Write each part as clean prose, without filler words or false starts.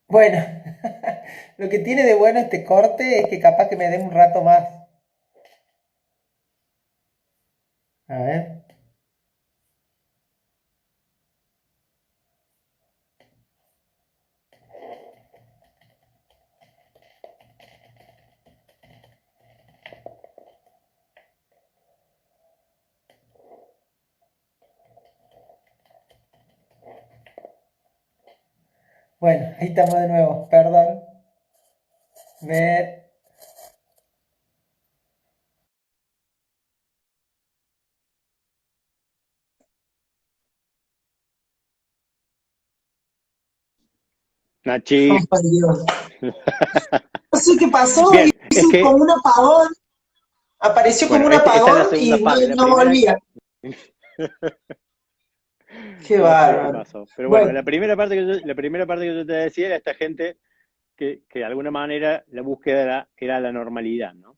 Bueno, lo que tiene de bueno este corte es que capaz que me dé un rato más. A ver. Bueno, ahí estamos de nuevo. Perdón. Ver. Nachi. Ay, por Dios. No sé qué pasó, Bien, es hizo como que, un apagón, apareció como bueno, un esta es la apagón segunda y no, parte. La no primera, volvía. Qué no sé qué bárbaro. pasó. Pero bueno, Bueno, la primera parte que yo te decía era esta gente que de alguna manera la búsqueda era la normalidad, ¿no?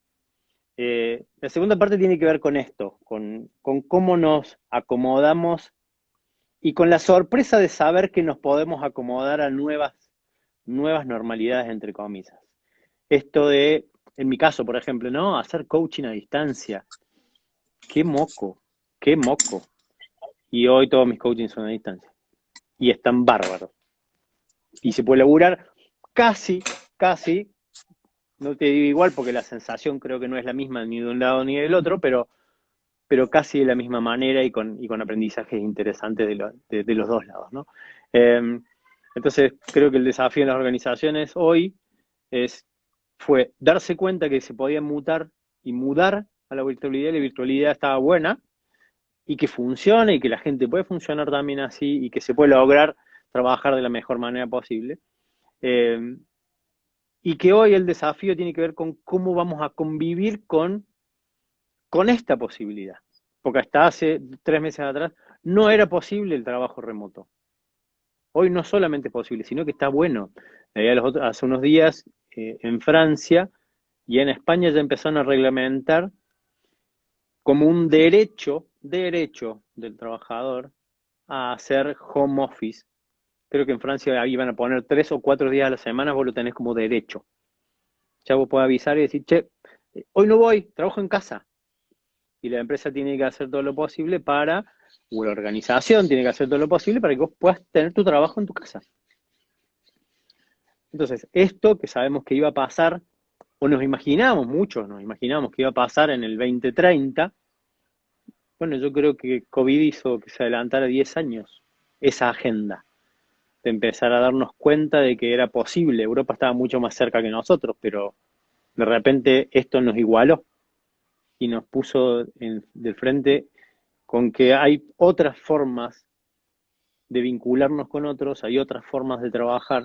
La segunda parte tiene que ver con esto, con cómo nos acomodamos y con la sorpresa de saber que nos podemos acomodar a nuevas normalidades, entre comillas. Esto de, en mi caso, por ejemplo, ¿no? Hacer coaching a distancia. Qué moco, qué moco. Y hoy todos mis coachings son a distancia. Y están bárbaros. Y se puede laburar casi, no te digo igual porque la sensación creo que no es la misma ni de un lado ni del otro, pero casi de la misma manera y con aprendizajes interesantes de los dos lados, ¿no? Eh, entonces, creo que el desafío en las organizaciones hoy es, fue darse cuenta que se podía mutar y mudar a la virtualidad, y la virtualidad estaba buena, y que funcione, y que la gente puede funcionar también así, y que se puede lograr trabajar de la mejor manera posible. Eh, y que hoy el desafío tiene que ver con cómo vamos a convivir con esta posibilidad. Porque hasta hace 3 meses atrás no era posible el trabajo remoto. Hoy no solamente es posible, sino que está bueno. Hace unos días en Francia y en España ya empezaron a reglamentar como un derecho del trabajador a hacer home office. Creo que en Francia iban a poner 3 o 4 días a la semana, vos lo tenés como derecho. Ya vos podés avisar y decir, che, hoy no voy, trabajo en casa. Y la empresa tiene que hacer todo lo posible o la organización tiene que hacer todo lo posible para que vos puedas tener tu trabajo en tu casa. Entonces, esto que sabemos que iba a pasar, o muchos nos imaginamos que iba a pasar en el 2030, bueno, yo creo que COVID hizo que se adelantara 10 años esa agenda, de empezar a darnos cuenta de que era posible. Europa estaba mucho más cerca que nosotros, pero de repente esto nos igualó y nos puso de frente con que hay otras formas de vincularnos con otros, hay otras formas de trabajar,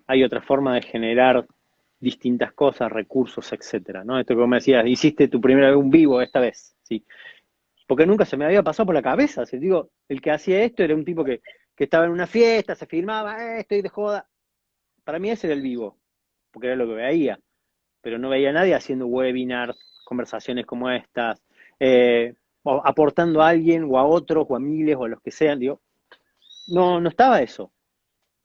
hay otras formas de generar distintas cosas, recursos, etcétera, ¿no? Esto que me decías, hiciste tu primera vez un vivo esta vez, ¿sí? Porque nunca se me había pasado por la cabeza, ¿sí? Digo, el que hacía esto era un tipo que estaba en una fiesta, se filmaba, estoy de joda. Para mí ese era el vivo, porque era lo que veía, pero no veía a nadie haciendo webinars, conversaciones como estas, o aportando a alguien o a otros o a miles o a los que sean, digo, no estaba eso,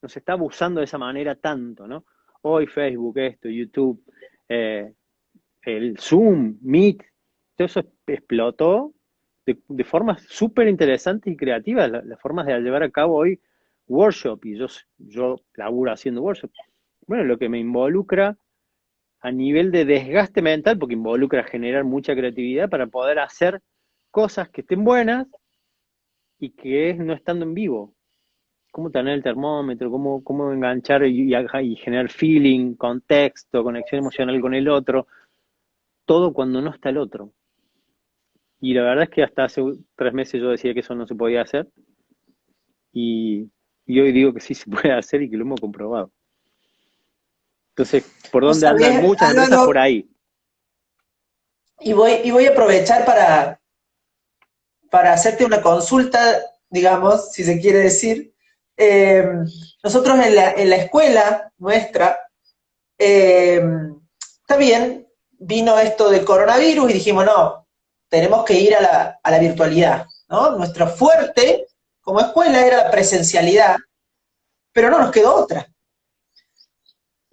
no se estaba usando de esa manera tanto, ¿no? Hoy Facebook, esto, YouTube, eh, el Zoom, Meet, todo eso explotó de formas súper interesantes y creativas, las formas de llevar a cabo hoy workshop, y yo laburo haciendo workshop. Bueno, lo que me involucra a nivel de desgaste mental, porque involucra generar mucha creatividad para poder hacer cosas que estén buenas y que es no estando en vivo. Cómo tener el termómetro, cómo enganchar y generar feeling, contexto, conexión emocional con el otro, todo cuando no está el otro. Y la verdad es que hasta hace 3 meses yo decía que eso no se podía hacer y, y hoy digo que sí se puede hacer y que lo hemos comprobado. Entonces, ¿por vos dónde andan sabés, muchas empresas? Por Álvaro, ahí. y voy a aprovechar para hacerte una consulta, digamos, si se quiere decir. Eh, Nosotros en la escuela nuestra, eh, está bien, vino esto del coronavirus y dijimos, no, tenemos que ir a la virtualidad, ¿no? Nuestro fuerte como escuela era la presencialidad, pero no nos quedó otra.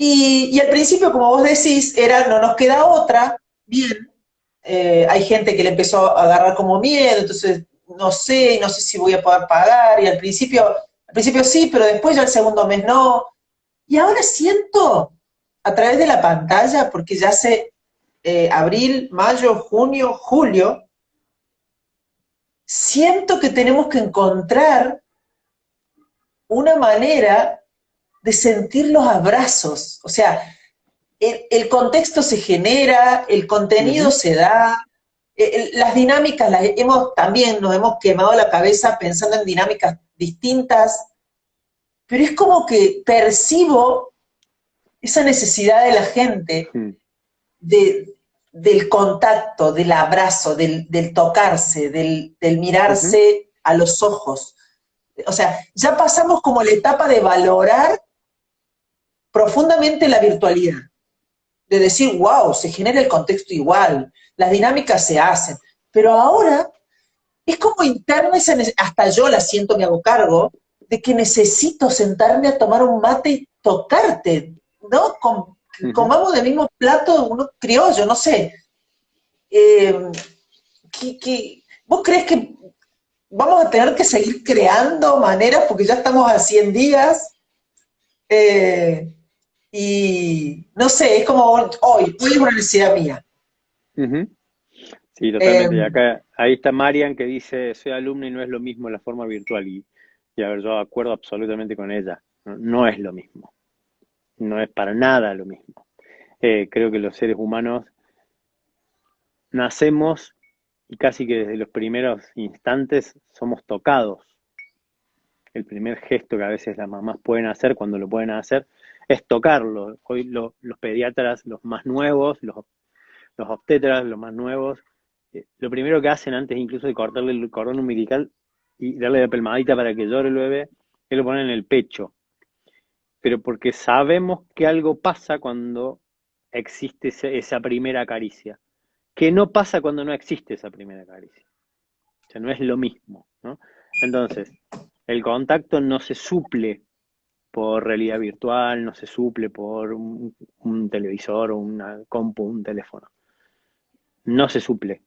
Y al principio, como vos decís, era no nos queda otra, bien. Hay gente que le empezó a agarrar como miedo, entonces no sé si voy a poder pagar, y al principio sí, pero después ya el segundo mes no. Y ahora siento, a través de la pantalla, porque ya hace abril, mayo, junio, julio, siento que tenemos que encontrar una manera de sentir los abrazos. O sea, el contexto se genera, el contenido Ujú, se da, las dinámicas también nos hemos quemado la cabeza pensando en dinámicas distintas, pero es como que percibo esa necesidad de la gente mm, de, del contacto, del abrazo, del tocarse, del ujú, mirarse a los ojos. O sea, ya pasamos como la etapa de valorar profundamente la virtualidad, de decir, wow, se genera el contexto igual, las dinámicas se hacen, pero ahora es como interna hasta yo la siento, me hago cargo, de que necesito sentarme a tomar un mate y tocarte, ¿no? ujú. Comamos del mismo plato, uno criollo, no sé. Eh, ¿Vos crees que vamos a tener que seguir creando maneras porque ya estamos a 100 días? Eh, y no sé, es como hoy es una necesidad mía. Ujú. Sí, Eh, totalmente. Y acá, ahí está Marian que dice, soy alumna y no es lo mismo la forma virtual. Y a ver, yo acuerdo absolutamente con ella. No, no es lo mismo. No es para nada lo mismo. Creo que los seres humanos nacemos y casi que desde los primeros instantes somos tocados. El primer gesto que a veces las mamás pueden hacer cuando lo pueden hacer es tocarlo. Hoy los pediatras, los más nuevos, los obstetras, los más nuevos, lo primero que hacen antes incluso de cortarle el cordón umbilical y darle la palmadita para que llore el bebé, es lo ponen en el pecho. Pero porque sabemos que algo pasa cuando existe esa primera caricia, que no pasa cuando no existe esa primera caricia. O sea, no es lo mismo, ¿no? Entonces, el contacto no se suple por realidad virtual, no se suple por un televisor o una compu, un teléfono. No se suple.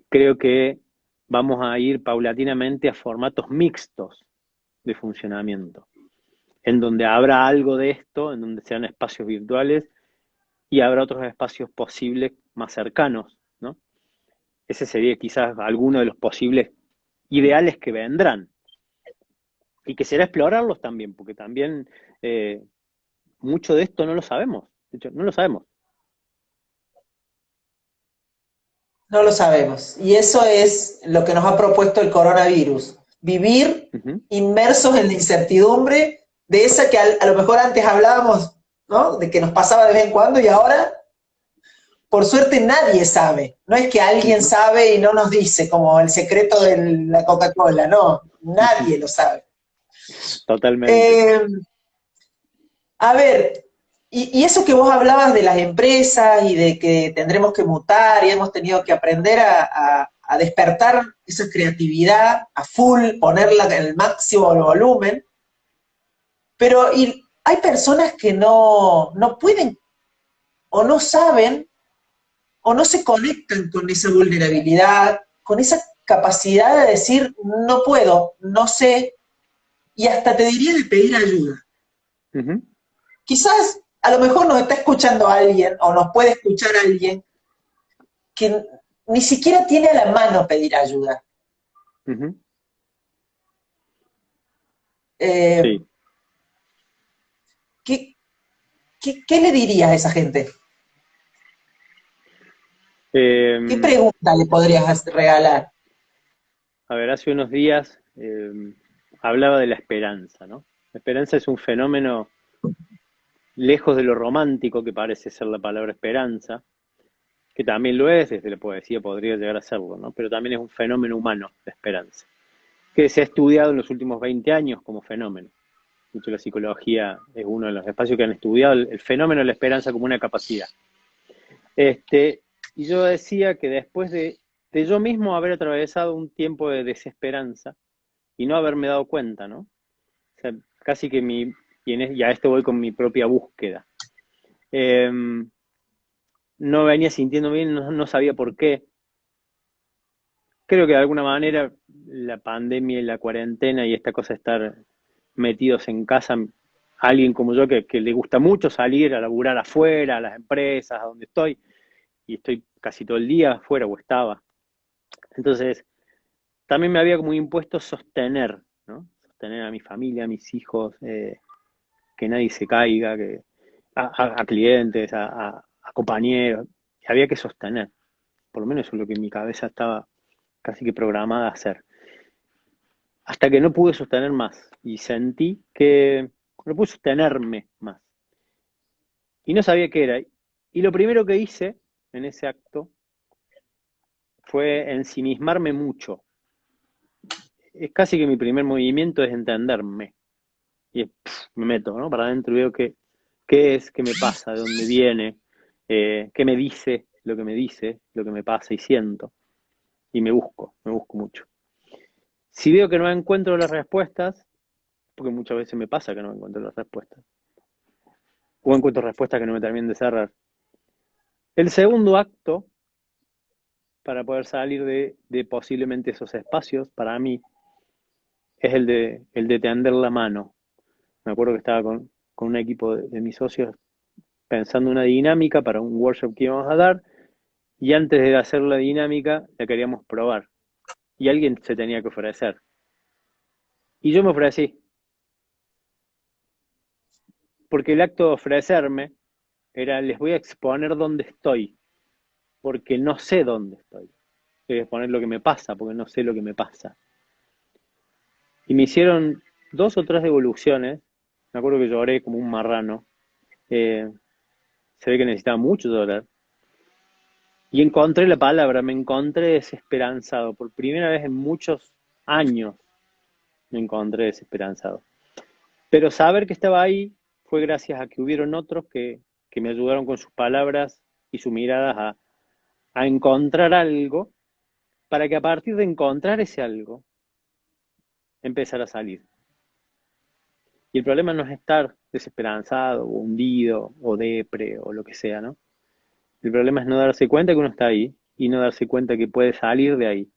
Creo que vamos a ir paulatinamente a formatos mixtos de funcionamiento, en donde habrá algo de esto, en donde sean espacios virtuales y habrá otros espacios posibles más cercanos, ¿no? Ese sería quizás alguno de los posibles ideales que vendrán y que será explorarlos también, porque también eh, mucho de esto no lo sabemos, de hecho, no lo sabemos. no lo sabemos. Y eso es lo que nos ha propuesto el coronavirus. Vivir Ujú, inmersos en la incertidumbre de esa que a lo mejor antes hablábamos, ¿no? De que nos pasaba de vez en cuando y ahora, por suerte, nadie sabe. No es que alguien ujú, sabe y no nos dice, como el secreto de la Coca-Cola, no, ujú. nadie lo sabe. Totalmente. Eh, a ver, y eso que vos hablabas de las empresas y de que tendremos que mutar y hemos tenido que aprender a despertar esa creatividad a full, ponerla en el máximo volumen, pero hay personas que no pueden o no saben o no se conectan con esa vulnerabilidad, con esa capacidad de decir no puedo, no sé, y hasta te diría de pedir ayuda. Ujú, Quizás a lo mejor nos está escuchando alguien o nos puede escuchar alguien que ni siquiera tiene a la mano pedir ayuda. ujú. Eh, Sí. ¿qué, qué le dirías a esa gente? ¿Qué Eh, pregunta le podrías regalar? a ver, hace unos días hablaba de la esperanza, ¿no? La esperanza es un fenómeno lejos de lo romántico que parece ser la palabra esperanza, que también lo es, desde la poesía podría llegar a serlo, ¿no? Pero también es un fenómeno humano, la esperanza, que se ha estudiado en los últimos 20 años como fenómeno. De hecho, la psicología es uno de los espacios que han estudiado el fenómeno de la esperanza como una capacidad. Y yo decía que después de yo mismo haber atravesado un tiempo de desesperanza y no haberme dado cuenta, ¿no? O sea, casi que y a esto voy con mi propia búsqueda. No venía sintiendo bien, no sabía por qué. Creo que de alguna manera la pandemia y la cuarentena y esta cosa de estar metidos en casa, alguien como yo que le gusta mucho salir a laburar afuera, a las empresas, a donde estoy, y estoy casi todo el día afuera o estaba. Entonces, también me había como impuesto sostener, ¿no? Sostener a mi familia, a mis hijos, que nadie se caiga, a clientes, a compañeros. Había que sostener. Por lo menos eso es lo que en mi cabeza estaba casi que programada a hacer. Hasta que no pude sostener más y sentí que no pude sostenerme más. Y no sabía qué era. Y lo primero que hice en ese acto fue ensimismarme mucho. Es casi que mi primer movimiento es entenderme. Y me meto, ¿no? Para adentro y veo qué es, qué me pasa, de dónde viene, qué me dice, lo que me pasa y siento. Y me busco mucho. Si veo que no encuentro las respuestas, porque muchas veces me pasa que no encuentro las respuestas, o encuentro respuestas que no me terminan de cerrar. El segundo acto, para poder salir de posiblemente esos espacios, para mí, es el de tender la mano. Me acuerdo que estaba con un equipo de mis socios pensando una dinámica para un workshop que íbamos a dar, y antes de hacer la dinámica la queríamos probar. Y alguien se tenía que ofrecer. Y yo me ofrecí, porque el acto de ofrecerme era, les voy a exponer dónde estoy, porque no sé dónde estoy. Voy a exponer lo que me pasa, porque no sé lo que me pasa. Y me hicieron 2 o 3 devoluciones. Me acuerdo que lloré como un marrano. Eh, Se ve que necesitaba mucho llorar. Y encontré la palabra, me encontré desesperanzado. Por primera vez en muchos años me encontré desesperanzado. Pero saber que estaba ahí fue gracias a que hubieron otros que me ayudaron con sus palabras y sus miradas a encontrar algo, para que a partir de encontrar ese algo, empezar a salir. Y el problema no es estar desesperanzado, o hundido, o depre, o lo que sea, ¿no? El problema es no darse cuenta que uno está ahí y no darse cuenta que puede salir de ahí.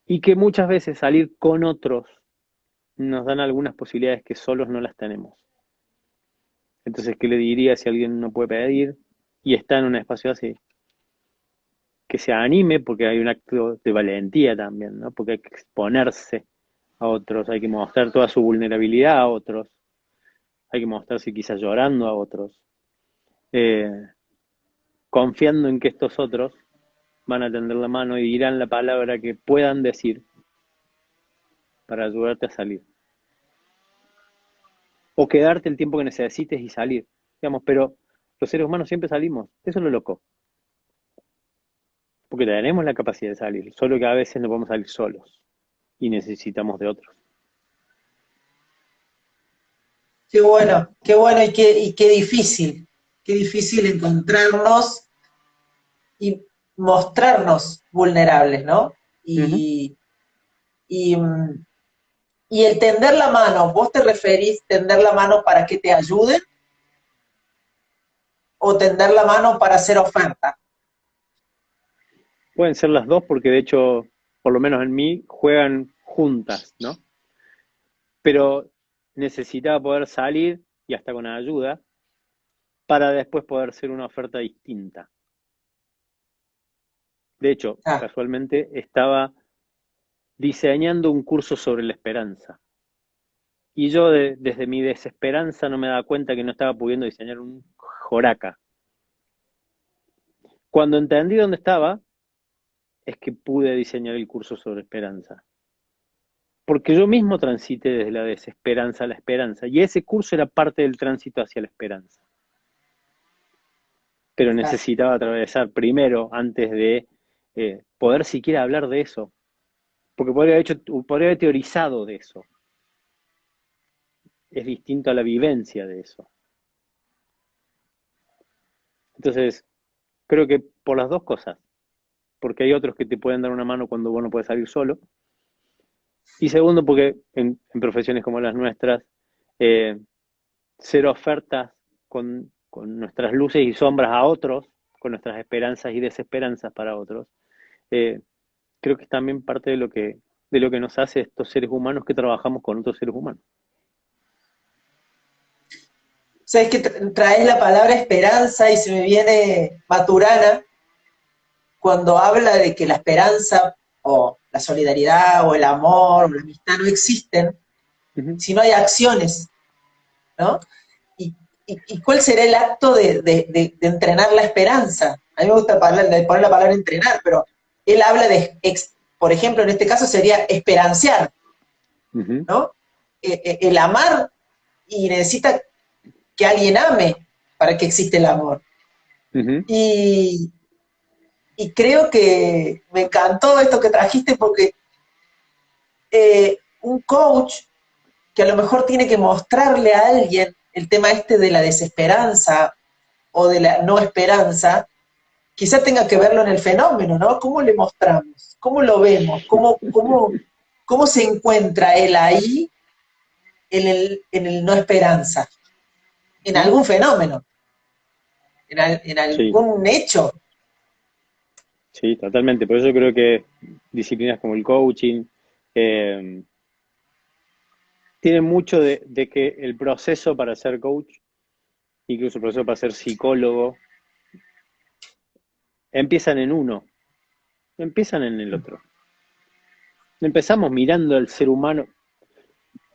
Y que muchas veces salir con otros nos dan algunas posibilidades que solos no las tenemos. Entonces, ¿qué le diría si alguien no puede pedir y está en un espacio así? Que se anime, porque hay un acto de valentía también, ¿no? Porque hay que exponerse a otros, hay que mostrar toda su vulnerabilidad a otros, hay que mostrarse quizás llorando a otros, eh, confiando en que estos otros van a tender la mano y dirán la palabra que puedan decir para ayudarte a salir. O quedarte el tiempo que necesites y salir, digamos, pero los seres humanos siempre salimos, eso es lo loco, porque tenemos la capacidad de salir, solo que a veces no podemos salir solos y necesitamos de otros. Qué bueno y qué difícil encontrarnos y mostrarnos vulnerables, ¿no? Uh-huh. Y, y el tender la mano, ¿vos te referís tender la mano para que te ayuden o tender la mano para hacer oferta? Pueden ser las dos porque de hecho, por lo menos en mí, juegan juntas, ¿no? Pero necesitaba poder salir, y hasta con ayuda, para después poder ser una oferta distinta. De hecho, Ah, casualmente estaba diseñando un curso sobre la esperanza. Y yo desde mi desesperanza no me daba cuenta que no estaba pudiendo diseñar un joraca. Cuando entendí dónde estaba, es que pude diseñar el curso sobre esperanza. Porque yo mismo transité desde la desesperanza a la esperanza. Y ese curso era parte del tránsito hacia la esperanza. Pero ah, necesitaba atravesar primero, antes de poder siquiera hablar de eso. Porque podría haber teorizado de eso. Es distinto a la vivencia de eso. Entonces, creo que por las dos cosas. Porque hay otros que te pueden dar una mano cuando vos no puedes salir solo. Y segundo, porque en profesiones como las nuestras, ser ofertas con con nuestras luces y sombras a otros, con nuestras esperanzas y desesperanzas para otros, eh, creo que es también parte de lo que nos hace estos seres humanos que trabajamos con otros seres humanos. Sabes que traes la palabra esperanza y se me viene Maturana cuando habla de que la esperanza o la solidaridad o el amor o la amistad no existen si no hay acciones, ¿no? ¿Y cuál será el acto de entrenar la esperanza? A mí me gusta poner la palabra entrenar, pero él habla de, por ejemplo, en este caso sería esperanciar, ¿no? El amar y necesita que alguien ame para que exista el amor. Y creo que me encantó esto que trajiste porque un coach que a lo mejor tiene que mostrarle a alguien el tema este de la desesperanza o de la no esperanza, quizás tenga que verlo en el fenómeno, ¿no? ¿Cómo le mostramos? ¿Cómo lo vemos? ¿Cómo se encuentra él ahí en el no esperanza? En algún fenómeno, en algún hecho. Sí, totalmente. Por eso creo que disciplinas como el coaching tienen mucho de que el proceso para ser coach, incluso el proceso para ser psicólogo, empiezan en uno, empiezan en el otro. Empezamos mirando al ser humano.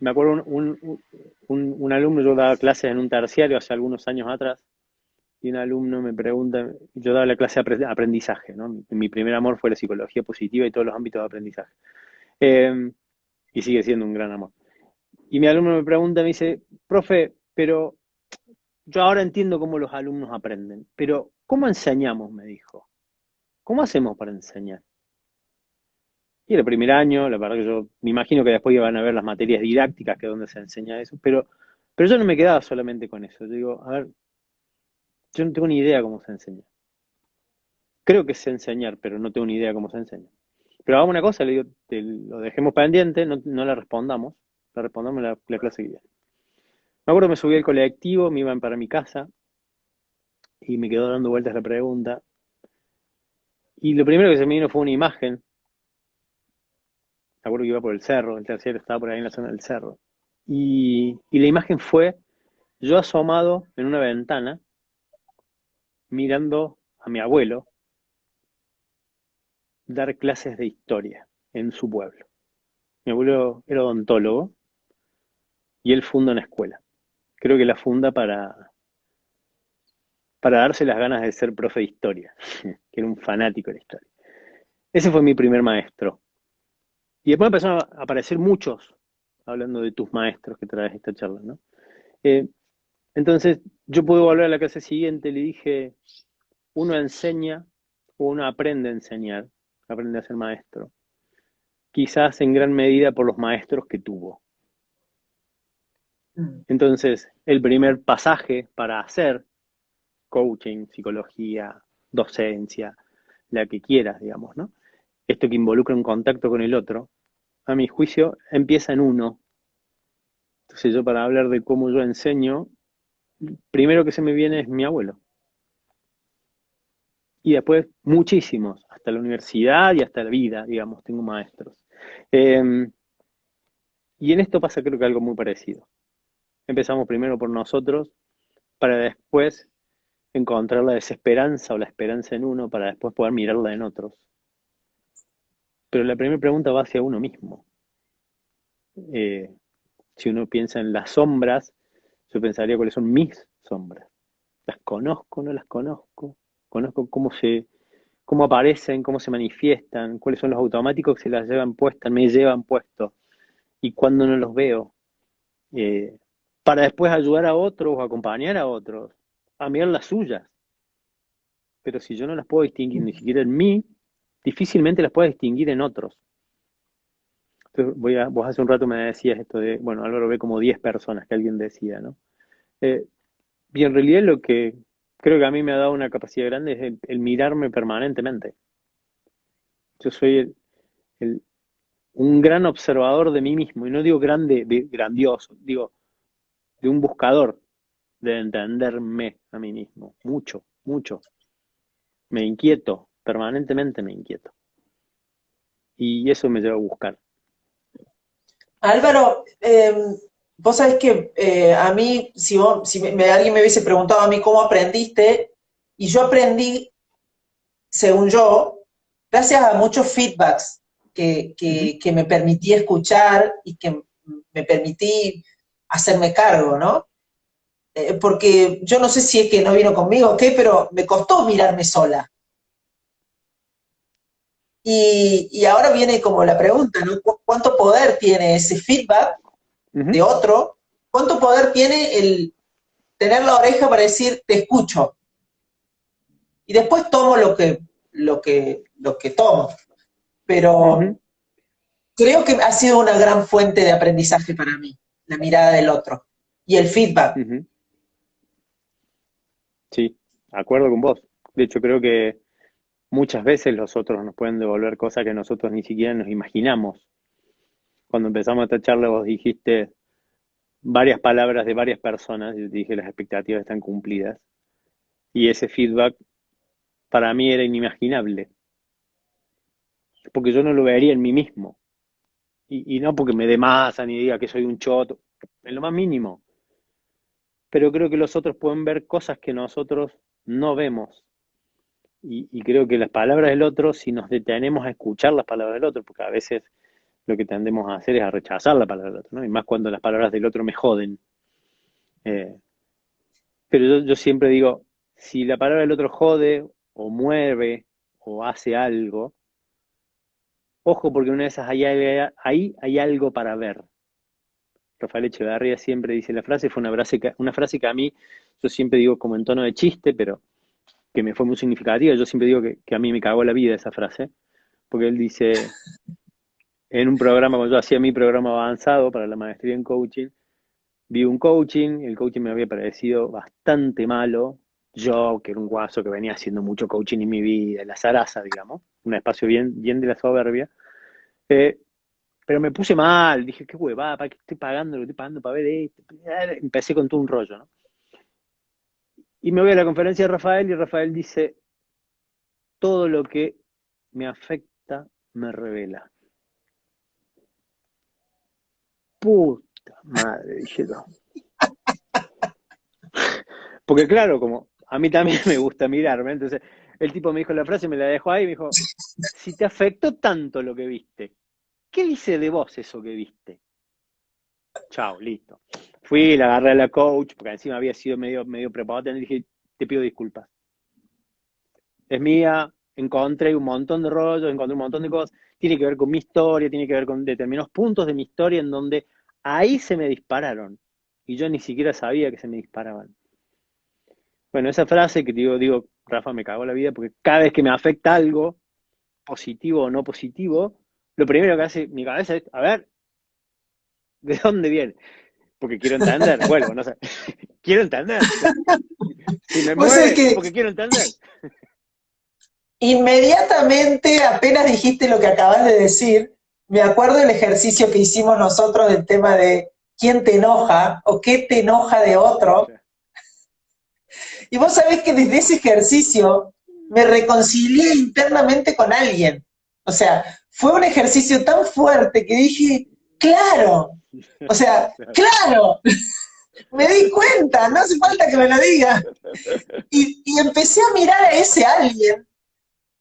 Me acuerdo un alumno, yo daba clases en un terciario hace algunos años atrás, y un alumno me pregunta, yo daba la clase de aprendizaje, ¿no? Mi primer amor fue la psicología positiva y todos los ámbitos de aprendizaje. Y sigue siendo un gran amor. Y mi alumno me pregunta, me dice, profe, pero yo ahora entiendo cómo los alumnos aprenden, pero ¿cómo enseñamos? Me dijo. ¿Cómo hacemos para enseñar? Y el primer año, la verdad que yo me imagino que después iban a ver las materias didácticas, que es donde se enseña eso, pero yo no me quedaba solamente con eso. Yo digo, a ver, yo no tengo ni idea cómo se enseña. Creo que sé enseñar, pero no tengo ni idea cómo se enseña. Pero hagamos una cosa, le digo, lo dejemos pendiente, no la respondamos en la clase que viene. Me acuerdo que me subí al colectivo, me iban para mi casa y me quedó dando vueltas la pregunta. Y lo primero que se me vino fue una imagen. Me acuerdo que iba por el cerro, el tercero estaba por ahí en la zona del cerro. Y la imagen fue yo asomado en una ventana, mirando a mi abuelo dar clases de historia en su pueblo. Mi abuelo era odontólogo y él funda una escuela. Creo que la funda para darse las ganas de ser profe de historia, que era un fanático de la historia. Ese fue mi primer maestro. Y después empezaron a aparecer muchos, hablando de tus maestros que traes esta charla, ¿no? Entonces, yo pude volver a la clase siguiente y le dije, uno enseña o uno aprende a enseñar, aprende a ser maestro. Quizás en gran medida por los maestros que tuvo. Entonces, el primer pasaje para hacer coaching, psicología, docencia, la que quieras, digamos, ¿no? Esto que involucra un contacto con el otro, a mi juicio, empieza en uno. Entonces yo para hablar de cómo yo enseño, primero que se me viene es mi abuelo. Y después muchísimos, hasta la universidad y hasta la vida, digamos, tengo maestros. Y en esto pasa creo que algo muy parecido. Empezamos primero por nosotros, para después encontrar la desesperanza o la esperanza en uno, para después poder mirarla en otros. Pero la primera pregunta va hacia uno mismo. Si uno piensa en las sombras, yo pensaría cuáles son mis sombras. ¿Las conozco? ¿No las conozco? ¿Conozco cómo aparecen, cómo se manifiestan, cuáles son los automáticos que se las llevan puestas, me llevan puestos? Y cuando no los veo. Para después ayudar a otros o acompañar a otros a mirar las suyas. Pero si yo no las puedo distinguir ni siquiera en mí, difícilmente las puedo distinguir en otros. Entonces, vos hace un rato me decías esto de, bueno, Álvaro ve como 10 personas que alguien decía, ¿no? Y en realidad lo que creo que a mí me ha dado una capacidad grande es el mirarme permanentemente. Yo soy un gran observador de mí mismo, y no digo grande, grandioso, digo de un buscador. de entenderme a mí mismo, mucho, mucho. Me inquieto, permanentemente me inquieto. Y eso me lleva a buscar. Álvaro, vos sabés que a mí, si alguien me hubiese preguntado a mí cómo aprendiste, y yo aprendí, según yo, gracias a muchos feedbacks que me permití escuchar y que me permití hacerme cargo, ¿no? Porque yo no sé si es que no vino conmigo o qué, pero me costó mirarme sola. Y ahora viene como la pregunta, ¿no? ¿Cuánto poder tiene ese feedback de otro? ¿Cuánto poder tiene el tener la oreja para decir, te escucho? Y después tomo lo que tomo. Pero creo que ha sido una gran fuente de aprendizaje para mí, la mirada del otro y el feedback. Sí, de acuerdo con vos. De hecho, creo que muchas veces los otros nos pueden devolver cosas que nosotros ni siquiera nos imaginamos. Cuando empezamos esta charla vos dijiste varias palabras de varias personas, y te dije las expectativas están cumplidas. Y ese feedback para mí era inimaginable. Porque yo no lo vería en mí mismo. Y no porque me dé masa ni diga que soy un choto, en lo más mínimo. Pero creo que los otros pueden ver cosas que nosotros no vemos. Y creo que las palabras del otro, si nos detenemos a escuchar las palabras del otro, porque a veces lo que tendemos a hacer es a rechazar la palabra del otro, ¿no? Y más cuando las palabras del otro me joden. Pero yo siempre digo, si la palabra del otro jode, o mueve, o hace algo, ojo, porque una de esas ahí hay algo para ver. Rafael Echeverría siempre dice la frase, fue una frase que a mí, yo siempre digo como en tono de chiste, pero que me fue muy significativa. Yo siempre digo que a mí me cagó la vida esa frase, porque él dice, en un programa, cuando yo hacía mi programa avanzado para la maestría en coaching, vi un coaching, el coaching me había parecido bastante malo, yo, que era un guaso que venía haciendo mucho coaching en mi vida, la zaraza, digamos, un espacio bien de la soberbia, pero me puse mal, dije, qué huevada, ¿para qué estoy pagando? Lo estoy pagando para ver esto. Empecé con todo un rollo, ¿no? Y me voy a la conferencia de Rafael y Rafael dice, todo lo que me afecta me revela. Puta madre, dije yo. Porque claro, como a mí también me gusta mirarme, entonces el tipo me dijo la frase, me la dejó ahí y me dijo, si te afectó tanto lo que viste, ¿qué dice de vos eso que viste? Chao, listo. Fui, la agarré a la coach, porque encima había sido medio preparado, y dije, te pido disculpas. Es mía, encontré un montón de rollos, encontré un montón de cosas, tiene que ver con mi historia, tiene que ver con determinados puntos de mi historia en donde ahí se me dispararon. Y yo ni siquiera sabía que se me disparaban. Bueno, esa frase que digo, Rafa, me cagó la vida, porque cada vez que me afecta algo, positivo o no positivo, lo primero que hace mi cabeza es, a ver, ¿de dónde viene? Porque quiero entender, vuelvo, no sé, quiero entender. Si me mueve, es porque quiero entender. Inmediatamente, apenas dijiste lo que acabas de decir, me acuerdo del ejercicio que hicimos nosotros del tema de quién te enoja o qué te enoja de otro. Y vos sabés que desde ese ejercicio me reconcilié internamente con alguien. O sea, fue un ejercicio tan fuerte que dije, claro, o sea, claro, me di cuenta, no hace falta que me lo diga. Y empecé a mirar a ese alguien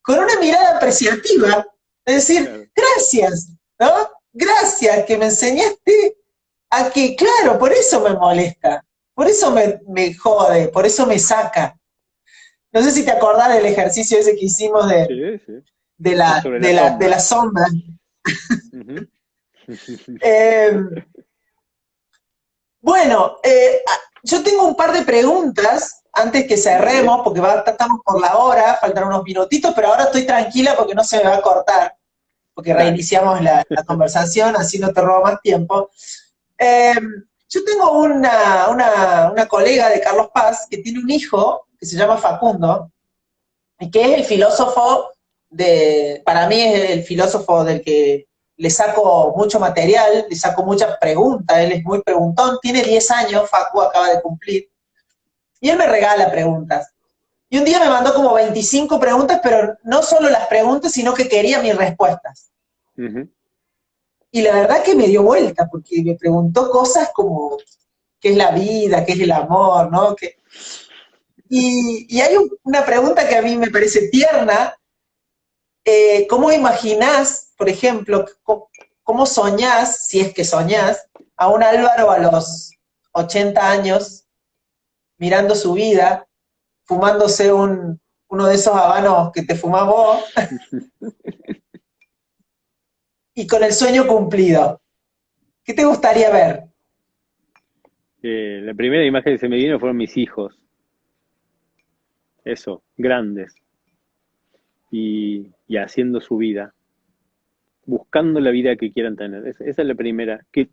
con una mirada apreciativa, es decir, gracias, ¿no? Gracias que me enseñaste a que, claro, por eso me molesta, por eso me jode, por eso me saca. No sé si te acordás del ejercicio ese que hicimos de la sombra. Bueno, yo tengo un par de preguntas antes que cerremos, porque estamos por la hora, faltan unos minutitos, pero ahora estoy tranquila porque no se me va a cortar, porque reiniciamos la conversación, así no te robo más tiempo. Yo tengo una colega de Carlos Paz que tiene un hijo que se llama Facundo, y que es el filósofo para mí es el filósofo del que le saco mucho material, le saco muchas preguntas, él es muy preguntón, tiene 10 años, Facu acaba de cumplir, Y él me regala preguntas. Y un día me mandó como 25 preguntas, pero no solo las preguntas, sino que quería mis respuestas. Ujú. Y la verdad que me dio vuelta, porque me preguntó cosas como qué es la vida, qué es el amor, ¿no? Y hay una pregunta que a mí me parece tierna. ¿Cómo imaginás, por ejemplo, cómo soñás, si es que soñás, a un Álvaro a los 80 años, mirando su vida, fumándose uno de esos habanos que te fumás vos, y con el sueño cumplido? ¿Qué te gustaría ver? La primera imagen que se me vino fueron mis hijos, eso, grandes, y haciendo su vida, buscando la vida que quieran tener. Esa es la primera, que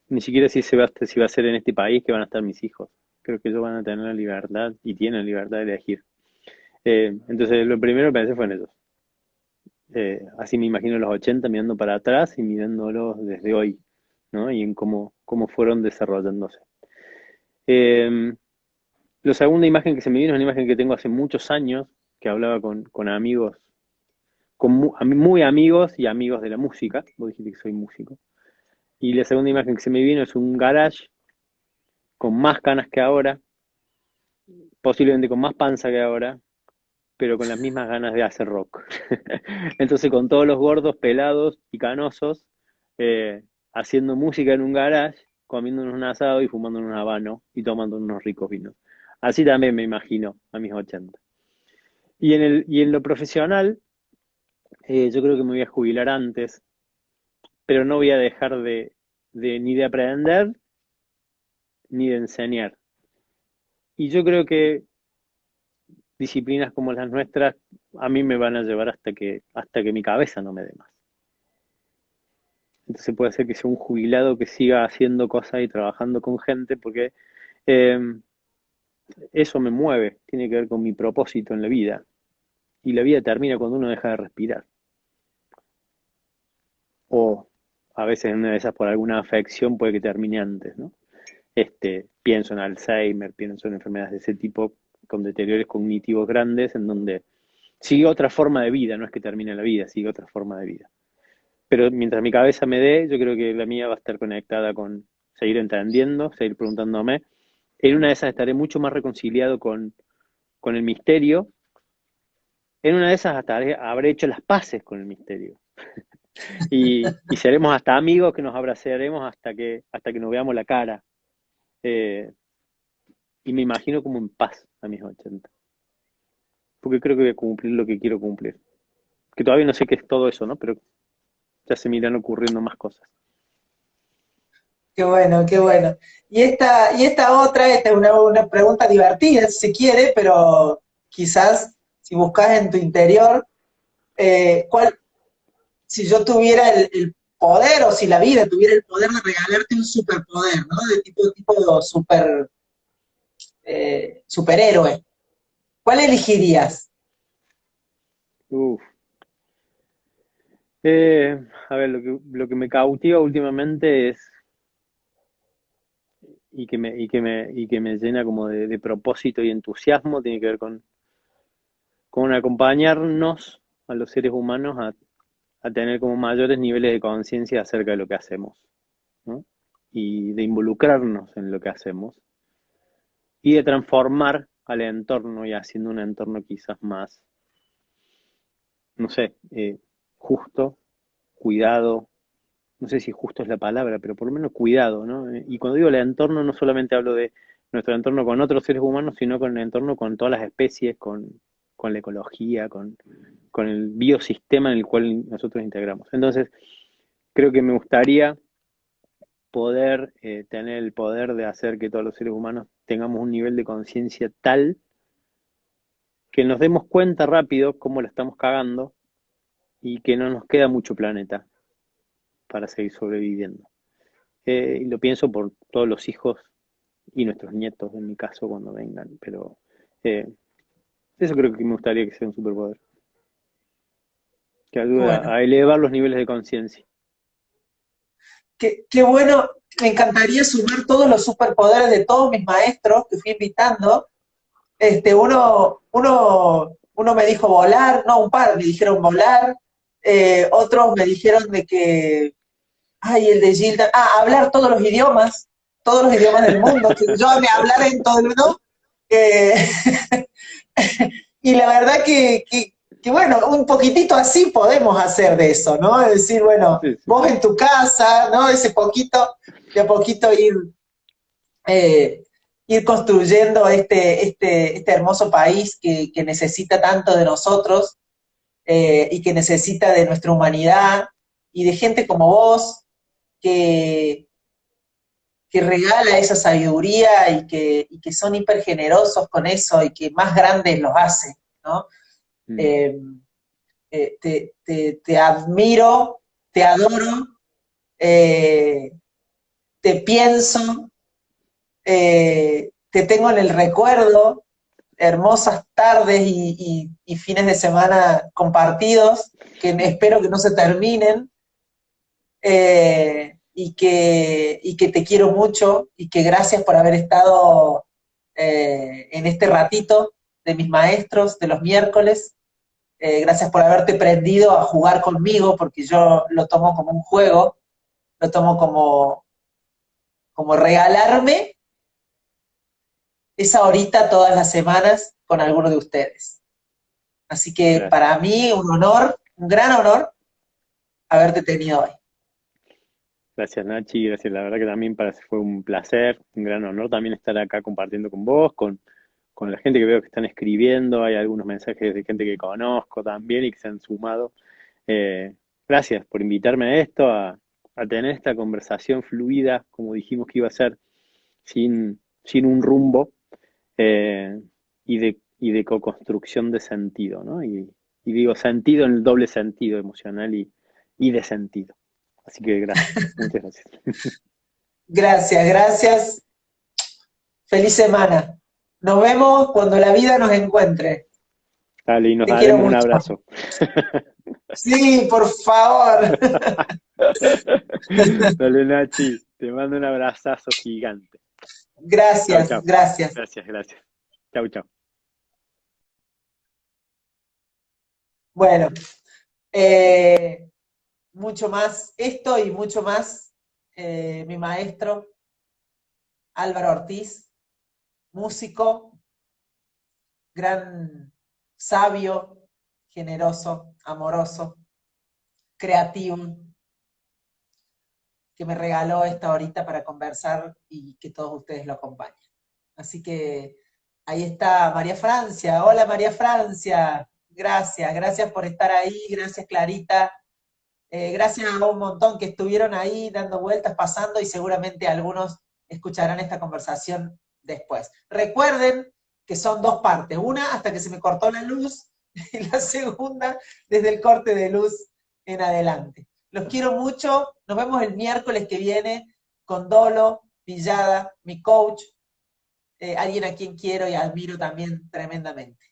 ni siquiera si va a ser en este país que van a estar mis hijos. Creo que ellos van a tener la libertad y tienen la libertad de elegir. Entonces, lo primero que pensé fue en ellos. Así me imagino los 80 mirando para atrás y mirándolos desde hoy, ¿no? Y en cómo fueron desarrollándose. Eh, la segunda imagen que se me vino es una imagen que tengo hace muchos años, que hablaba con amigos, muy amigos y amigos de la música. Vos dijiste que soy músico. Y la segunda imagen que se me vino es un garage con más canas que ahora, posiblemente con más panza que ahora, pero con las mismas ganas de hacer rock. Entonces, con todos los gordos, pelados y canosos, haciendo música en un garage, comiéndonos un asado y fumándonos un habano y tomando unos ricos vinos. Así también me imagino a mis 80. Y en lo profesional, yo creo que me voy a jubilar antes, pero no voy a dejar ni de aprender ni de enseñar. Y yo creo que disciplinas como las nuestras a mí me van a llevar hasta que mi cabeza no me dé más. Entonces puede ser que sea un jubilado que siga haciendo cosas y trabajando con gente porque eh, eso me mueve, tiene que ver con mi propósito en la vida. Y la vida termina cuando uno deja de respirar. O a veces en una de esas por alguna afección puede que termine antes, ¿no? Pienso en Alzheimer, pienso en enfermedades de ese tipo con deterioros cognitivos grandes en donde sigue otra forma de vida, no es que termine la vida, sigue otra forma de vida. Pero mientras mi cabeza me dé, yo creo que la mía va a estar conectada con seguir entendiendo, seguir preguntándome. En una de esas estaré mucho más reconciliado con el misterio. En una de esas hasta habré hecho las paces con el misterio. Y seremos hasta amigos que nos abrazaremos hasta que nos veamos la cara. Eh, y me imagino como en paz a mis 80. Porque creo que voy a cumplir lo que quiero cumplir. Que todavía no sé qué es todo eso, ¿no? Pero ya se me irán ocurriendo más cosas. Qué bueno, qué bueno. Esta es una pregunta divertida, si se quiere, pero quizás si buscas en tu interior, ¿cuál, si yo tuviera el poder o si la vida tuviera el poder de regalarte un superpoder, ¿no? De tipo superhéroe, ¿cuál elegirías? Uf. A ver, lo que me cautiva últimamente es, y que me llena como de propósito y entusiasmo, tiene que ver con acompañarnos a los seres humanos a tener como mayores niveles de conciencia acerca de lo que hacemos, ¿no? Y de involucrarnos en lo que hacemos y de transformar al entorno y haciendo un entorno quizás más, no sé, justo, cuidado, no sé si justo es la palabra, pero por lo menos cuidado, ¿no? Y cuando digo el entorno, no solamente hablo de nuestro entorno con otros seres humanos, sino con el entorno con todas las especies, con la ecología, con el biosistema en el cual nosotros integramos. Entonces, creo que me gustaría poder tener el poder de hacer que todos los seres humanos tengamos un nivel de conciencia tal que nos demos cuenta rápido cómo la estamos cagando y que no nos queda mucho planeta para seguir sobreviviendo. Y lo pienso por todos los hijos y nuestros nietos, en mi caso, cuando vengan. Pero eh, eso creo que me gustaría que sea un superpoder, que ayude Bueno, a elevar los niveles de conciencia. qué bueno, me encantaría sumar todos los superpoderes de todos mis maestros que fui invitando Uno me dijo volar, no, un par me dijeron volar, otros me dijeron de que, ay, el de Gilda, hablar todos los idiomas del mundo, que yo me hablara en todo el mundo. Eh, y la verdad que, bueno, un poquitito así podemos hacer de eso, ¿no? Es decir, bueno, Sí, sí. vos en tu casa, ¿no? Ese poquito, de a poquito eh, ir construyendo este hermoso país que necesita tanto de nosotros y que necesita de nuestra humanidad y de gente como vos que, que regala esa sabiduría y que son hiper generosos con eso y que más grandes los hace, ¿no? Mm. Eh, te admiro, te adoro, eh, te pienso, te tengo en el recuerdo, hermosas tardes y fines de semana compartidos, que espero que no se terminen, y que te quiero mucho, y que gracias por haber estado en este ratito de mis maestros, de los miércoles. Gracias por haberte prendido a jugar conmigo, porque yo lo tomo como un juego, lo tomo como regalarme esa horita todas las semanas con alguno de ustedes. Así que Gracias. para mí un honor, un gran honor haberte tenido hoy. Gracias, Nachi, gracias. La verdad que también fue un placer, un gran honor también estar acá compartiendo con vos, con la gente que veo que están escribiendo. Hay algunos mensajes de gente que conozco también y que se han sumado. Eh, Gracias por invitarme a esto, a tener esta conversación fluida, como dijimos que iba a ser, sin un rumbo, y de co-construcción de sentido, ¿no? Y digo sentido en el doble sentido emocional y de sentido. Así que gracias, muchas gracias. Gracias, gracias. Feliz semana. Nos vemos cuando la vida nos encuentre. Dale, y nos Te quiero daremos un mucho. abrazo. Sí, por favor. Dale, Nachi, te mando un abrazazo gigante. Chau, Gracias, chau. gracias. Gracias, gracias. Chau, chau. Bueno, eh, mucho más esto y mucho más mi maestro Álvaro Ortiz, músico, gran sabio, generoso, amoroso, creativo, que me regaló esta horita para conversar y que todos ustedes lo acompañen. Así que ahí está María Francia. Hola María Francia. Gracias, gracias por estar ahí. Gracias Clarita. Gracias a un montón que estuvieron ahí dando vueltas, pasando y seguramente algunos escucharán esta conversación después. Recuerden que son dos partes. Una hasta que se me cortó la luz y la segunda desde el corte de luz en adelante. Los quiero mucho. Nos vemos el miércoles que viene con Dolo Villada, mi coach, alguien a quien quiero y admiro también tremendamente.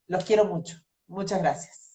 Los quiero mucho. Muchas gracias.